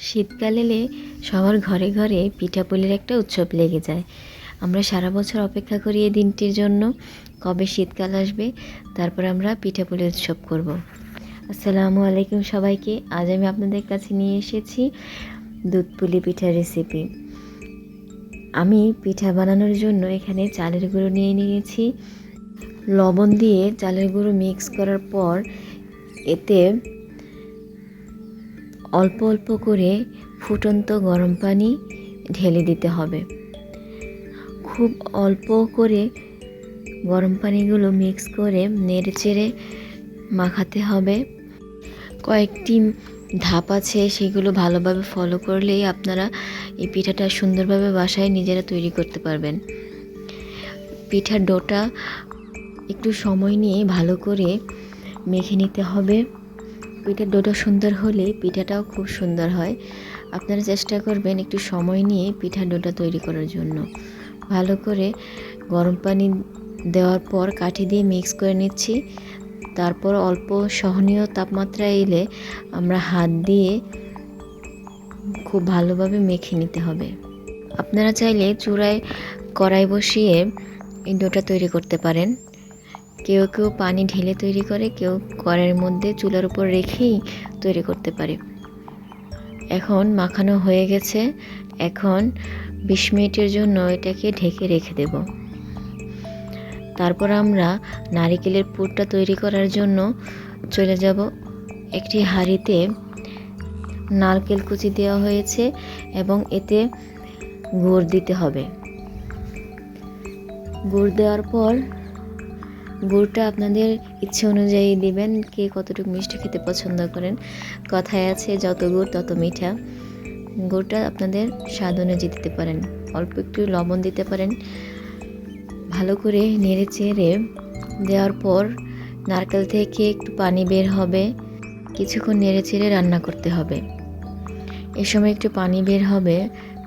শীতকাল এলে সবার ঘরে ঘরে পিঠাপুলির একটা উৎসব লেগে যায়। আমরা সারা বছর অপেক্ষা করি এই দিনটির জন্য, কবে শীতকাল আসবে, তারপর আমরা পিঠাপুলি উৎসব করব। আসসালামু আলাইকুম সবাইকে। আজ আমি আপনাদের কাছে নিয়ে এসেছি দুধ পুলি পিঠার রেসিপি। আমি পিঠা বানানোর জন্য এখানে চালের গুঁড়ো নিয়ে নিয়েছি। লবণ দিয়ে চালের গুঁড়ো মিক্স করার পর এতে অল্প অল্প করে ফুটন্ত গরম পানি ঢেলে দিতে হবে। খুব অল্প করে গরম পানিগুলো মিক্স করে নেড়েচেড়ে মাখাতে হবে। কয়েকটি ধাপ আছে, সেগুলো ভালোভাবে ফলো করলেই আপনারা এই পিঠাটা সুন্দরভাবে বাসায় নিজেরা তৈরি করতে পারবেন। পিঠার ডোটা একটু সময় নিয়ে ভালো করে মেখে নিতে হবে। পিঠার ডোটা সুন্দর হলে পিঠাটাও খুব সুন্দর হয়। আপনারা চেষ্টা করবেন একটু সময় নিয়ে পিঠার ডোটা তৈরি করার জন্য। ভালো করে গরম পানি দেওয়ার পর কাঠি দিয়ে মিক্স করে নিচ্ছি। তারপর অল্প সহনীয় তাপমাত্রা এলে আমরা হাত দিয়ে খুব ভালোভাবে মেখে নিতে হবে। আপনারা চাইলে চুলায় কড়াই বসিয়ে এই ডোটা তৈরি করতে পারেন। কেউ কেউ পানি ঢেলে তৈরি করে, কেউ কড়াইয়ের মধ্যে চুলার উপর রেখেই তৈরি করতে পারে। এখন মাখানো হয়ে গেছে। এখন 20 মিনিটের জন্য এটাকে ঢেকে রেখে দেব। তারপর আমরা নারকেলের পুরটা তৈরি করার জন্য চলে যাব। একটি হাঁড়িতে নারকেল কুচি দেওয়া হয়েছে এবং এতে গুড় দিতে হবে। গুড় দেওয়ার পর গুড়টা আপনাদের ইচ্ছে অনুযায়ী দিবেন, কে কতটুকু মিষ্টি খেতে পছন্দ করেন। কথায় আছে যত গুড় তত মিঠা। গুড়টা আপনাদের স্বাদ অনুযায়ী দিতে পারেন, অল্প একটু লবণ দিতে পারেন। ভালো করে নেড়ে চেড়ে দেওয়ার পর নারকেল থেকে একটু পানি বের হবে। কিছুক্ষণ নেড়ে চেড়ে রান্না করতে হবে। এই সময় একটু পানি বের হবে,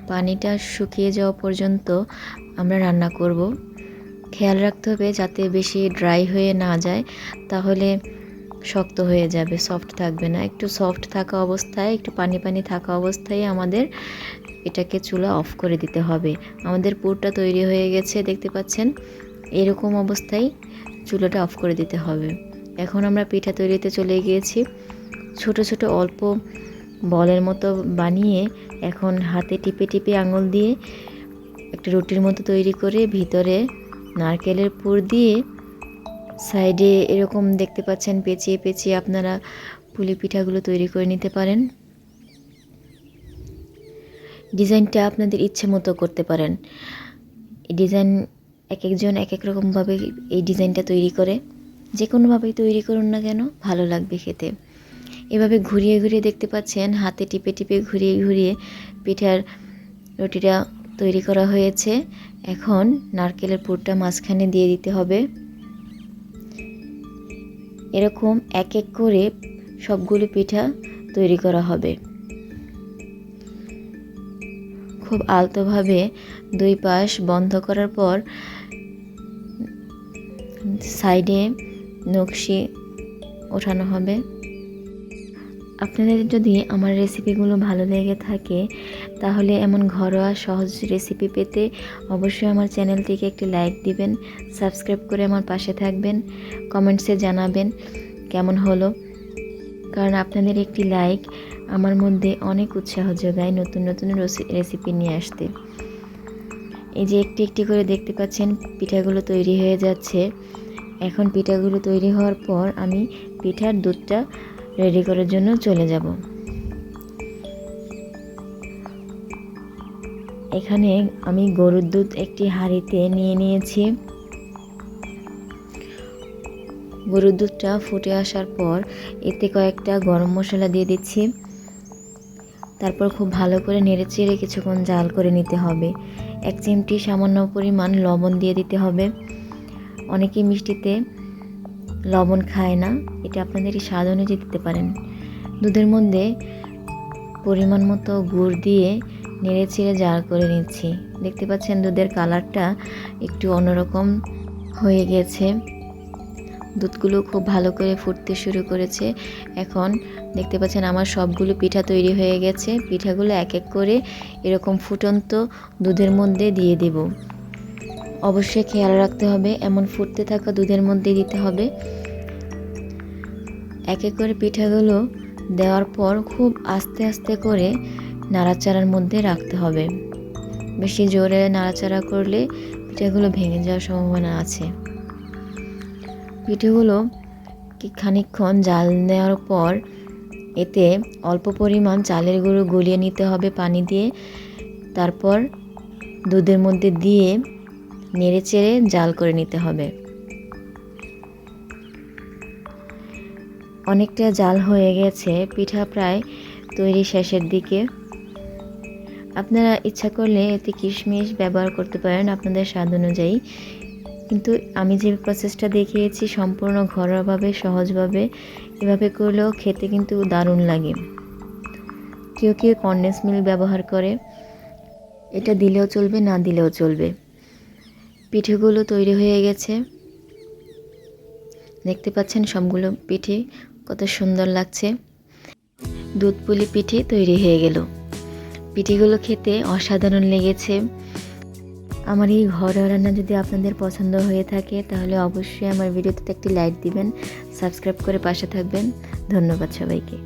পানিটা শুকিয়ে যাওয়া পর্যন্ত আমরা রান্না করব। খেয়াল রাখতে হবে যাতে বেশি ড্রাই হয়ে না যায়, তাহলে শক্ত হয়ে যাবে, সফট থাকবে না। একটু সফট থাকা অবস্থায়, একটু পানি পানি থাকা অবস্থায় আমাদের এটাকে চুলা অফ করে দিতে হবে। আমাদের পুরটা তৈরি হয়ে গেছে, দেখতে পাচ্ছেন। এরকম অবস্থায় চুলাটা অফ করে দিতে হবে। এখন আমরা পিঠা তৈরিতে চলে গিয়েছি। ছোট ছোট অল্প বলের মতো বানিয়ে এখন হাতে টিপে টিপে আঙুল দিয়ে একটা রুটির মতো তৈরি করে ভিতরে নারকেলের পুর দিয়ে সাইডে এরকম দেখতে পাচ্ছেন পেঁচিয়ে পেঁচিয়ে আপনারা পুলি পিঠাগুলো তৈরি করে নিতে পারেন। ডিজাইনটা আপনাদের ইচ্ছে মতো করতে পারেন। এই ডিজাইন এক একজন এক এক রকমভাবে এই ডিজাইনটা তৈরি করে। যে কোনোভাবেই তৈরি করুন না কেন, ভালো লাগবে খেতে। এভাবে ঘুরিয়ে ঘুরিয়ে দেখতে পাচ্ছেন, হাতে টিপে টিপে ঘুরিয়ে ঘুরিয়ে পিঠার রুটিটা তৈরি করা হয়েছে। এখন নারকেলের পুরটা মাঝখানে দিয়ে দিতে হবে। এরকম এক এক করে সবগুলো পিঠা তৈরি করা হবে। খুব আলতোভাবে দুই পাশ বন্ধ করার পর সাইডে নকশি ওঠানো হবে। আপনাদের যদি আমার রেসিপিগুলো ভালো লেগে থাকে, তাহলে এমন ঘরোয়া সহজ রেসিপি পেতে অবশ্যই আমার চ্যানেলটিকে একটি লাইক দিবেন, সাবস্ক্রাইব করে আমার পাশে থাকবেন, কমেন্টসে জানাবেন কেমন হলো। কারণ আপনাদের একটি লাইক আমার মধ্যে অনেক উৎসাহ যোগায় নতুন নতুন রেসিপি নিয়ে আসতে। এই যে একটি একটি করে দেখতে পাচ্ছেন পিঠাগুলো তৈরি হয়ে যাচ্ছে। এখন পিঠাগুলো তৈরি হওয়ার পর আমি পিঠার দুধটা রেডি করার জন্য চলে যাব। এখানে আমি গরুর দুধ একটি হাঁড়িতে নিয়ে নিয়েছি। গরুর দুধটা ফুটে আসার পর এতে কয়েকটা গরম মশলা দিয়ে দিচ্ছি। তারপর খুব ভালো করে নেড়েচেড়ে কিছুক্ষণ জাল করে নিতে হবে। 1 চিমটি সামান্য পরিমাণ লবণ দিয়ে দিতে হবে। অনেকেই মিষ্টিতে লবণ খায় না, এটা আপনাদের স্বাদ অনুযায়ী দিতে পারেন। দুধের মধ্যে পরিমাণ মতো গুড় দিয়ে নেড়ে চেড়ে জাল করে নিচ্ছি। দেখতে পাচ্ছেন দুধের কালারটা একটু অন্যরকম হয়ে গেছে। দুধগুলো খুব ভালো করে ফুটতে শুরু করেছে। এখন দেখতে পাচ্ছেন আমার সবগুলো পিঠা তৈরি হয়ে গেছে। পিঠাগুলো এক এক করে এরকম ফুটন্ত দুধের মধ্যে দিয়ে দেব। অবশ্যই খেয়াল রাখতে হবে এমন ফুটতে থাকা দুধের মধ্যে দিতে হবে। এক এক করে পিঠাগুলো দেওয়ার পর খুব আস্তে আস্তে করে নাড়াচাড়ার মধ্যে রাখতে হবে। বেশি জোরে নাড়াচাড়া করলে পিঠাগুলো ভেঙে যাওয়ার সম্ভাবনা আছে। পিঠেগুলো খানিকক্ষণ জাল দেওয়ার পর এতে অল্প পরিমাণ চালের গুঁড়ো গলিয়ে নিতে হবে পানি দিয়ে। তারপর দুধের মধ্যে দিয়ে নেড়েচেড়ে জাল করে নিতে হবে। অনেকটা জাল হয়ে গেছে, পিঠা প্রায় তৈরি শেষের দিকে। আপনারা ইচ্ছা করলে এতে কিশমিশ ব্যবহার করতে পারেন আপনাদের স্বাদ অনুযায়ী, কিন্তু আমি যে প্রসেসটা দেখিয়েছি সম্পূর্ণ ঘরোয়াভাবে সহজভাবে, এভাবে করলেও খেতে কিন্তু দারুণ লাগে। কেউ কেউ কনডেন্স মিল্ক ব্যবহার করে, এটা দিলেও চলবে না দিলেও চলবে। পিঠেগুলো তৈরি হয়ে গেছে, দেখতে পাচ্ছেন সবগুলো পিঠে কত সুন্দর লাগছে। দুধ পুলি পিঠে তৈরি হয়ে গেল। পিঠেগুলো খেতে অসাধারণ লেগেছে। আমার এই ঘরোয়া রান্না যদি আপনাদের পছন্দ হয়ে থাকে তাহলে অবশ্যই আমার ভিডিওতে একটি লাইক দিবেন, সাবস্ক্রাইব করে পাশে থাকবেন। ধন্যবাদ সবাইকে।